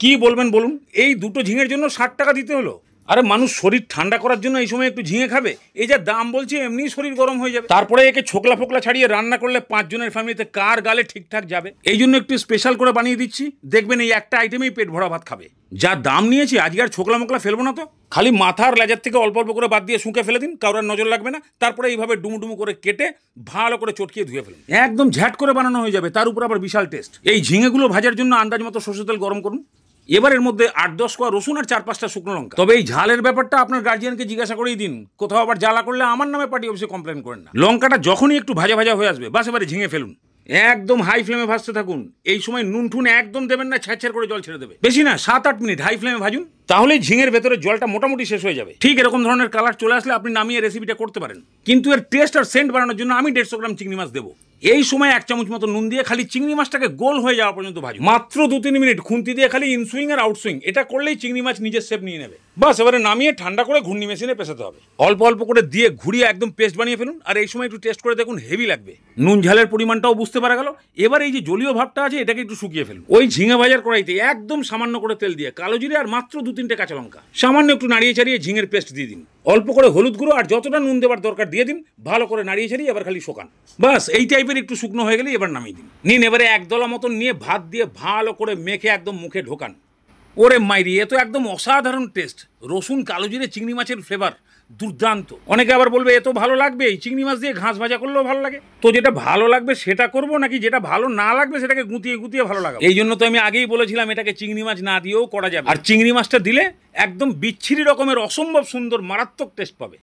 কি বলবেন বলুন, এই দুটো ঝিঙের জন্য 60 টাকা দিতে হলো। আরে মানুষ শরীর ঠান্ডা করার জন্য এই সময় একটু ঝিঙে খাবে? এই যা দাম বলছে এমনি শরীর গরম হয়ে যাবে। তারপরে একে ছোকলা ফোকলা ছাড়িয়ে রান্না করলে 5 জনের ফ্যামিলিতে কার গালে ঠিকঠাক যাবে? এই জন্য একটু স্পেশাল করে বানিয়ে দিচ্ছি, দেখবেন এই একটা আইটেমেই পেট ভরা ভাত খাবে। যা দাম নিয়েছি আজকে আর ছোকলা মোকলা ফেলবো না তো। খালি মাথার লেজার থেকে অল্প অল্প করে বাদ দিয়ে শুঁকে ফেলে দিন, কারোর নজর লাগবে না। তারপরে এইভাবে ডুমুডুমু করে কেটে ভালো করে চটকিয়ে ধুয়ে ফেলুন, একদম ঝ্যাট করে বানানো হয়ে যাবে। তার উপর আবার বিশাল টেস্ট। এই ঝিঙেগুলো ভাজার জন্য আন্দাজ মতো সরষের তেল গরম করুন। এবার এর মধ্যে 8-10 কোয়া রসুন আর 4-5টা শুকনো লঙ্কা। তবে এই ঝালের ব্যাপারটা আপনার গার্জিয়ানকে জিজ্ঞাসা করেই দিন। কোথাও আবার জ্বালা করলে আমার নামে পার্টি অফিসে কমপ্লেন করেন না। লঙ্কাটা যখনই একটু ভাজা ভাজা হয়ে আসবে বাস এবারে ঝিঙে ফেলুন। একদম হাই ফ্লেমে ভাজতে থাকুন। এই সময় নুন ঠুন একদম দেবেন না, ছ্যাঁচড় করে জল ছেড়ে দেবে। বেশি না, 7-8 মিনিট হাই ফ্লেমে ভাজুন, তাহলেই ঝিঙের ভেতরে জলটা মোটামুটি শেষ হয়ে যাবে। ঠিক এরকম ধরনের কালার চলে আসলে আপনি নামিয়ে রেসিপিটা করতে পারেন। কিন্তু এর টেস্ট আর সেন্ট বাড়ানোর জন্য আমি 150 গ্রাম চিংড়ি মাছ দেবো। এই সময় 1 চামচ মতো নুন দিয়ে খালি চিংড়ি মাছটাকে গোল হয়ে যাওয়া পর্যন্ত ভাজুন। মাত্র 2-3 মিনিট খুন্তি দিয়ে খালি ইনসুইং আর আউটসুইং এটা করলেই চিংড়ি মাছ নিজের শেপ নিয়ে নেবে। বাস এবারে নামিয়ে ঠান্ডা করে ঘূর্ণি মেশিনে পেছাতে হবে। অল্প অল্প করে দিয়ে ঘুরিয়ে একদম পেস্ট বানিয়ে ফেলুন। আর এই সময় একটু টেস্ট করে দেখুন, হেভি লাগবে। নুন ঝালের পরিমাণটাও বুঝতে পারা গেল। এবার এই যে জলীয় ভাবটা আছে এটাকে একটু শুকিয়ে ফেলুন। ওই ঝিঙে ভাজার কড়াইতে একদম সামান্য করে তেল দিয়ে কালো জিরে আর মাত্র 2-3টে কাঁচা লঙ্কা সামান্য একটু নাড়িয়ে চাড়িয়ে ঝিঙের পেস্ট দিয়ে দিন। অল্প করে হলুদ গুঁড়ো আর যতটা নুন দেওয়ার দরকার দিয়ে দিন। ভালো করে নাড়িয়ে ছাড়িয়ে এবার খালি শোকান। বাস এই টাইপের একটু শুকনো হয়ে গেলে এবার নামিয়ে দিন। নিন এবারে একদলা মতন নিয়ে ভাত দিয়ে ভালো করে মেখে একদম মুখে ঢোকান। ওরে মাইরি, এ তো একদম অসাধারণ টেস্ট। রসুন কালো জিরে চিংড়ি মাছের ফ্লেভার দুর্দান্ত। অনেকে আবার বলবে এ তো ভালো লাগবে, এই চিংড়ি মাছ দিয়ে ঘাস ভাজা করলেও ভালো লাগে। তো যেটা ভালো লাগবে সেটা করবো, নাকি যেটা ভালো না লাগবে সেটাকে গুঁতিয়ে গুঁতিয়ে ভালো লাগাবো? এই জন্য তো আমি আগেই বলেছিলাম এটাকে চিংড়ি মাছ না দিয়েও করা যাবে। আর চিংড়ি মাছটা দিলে একদম বিচ্ছিরি রকমের অসম্ভব সুন্দর মারাত্মক টেস্ট পাবে।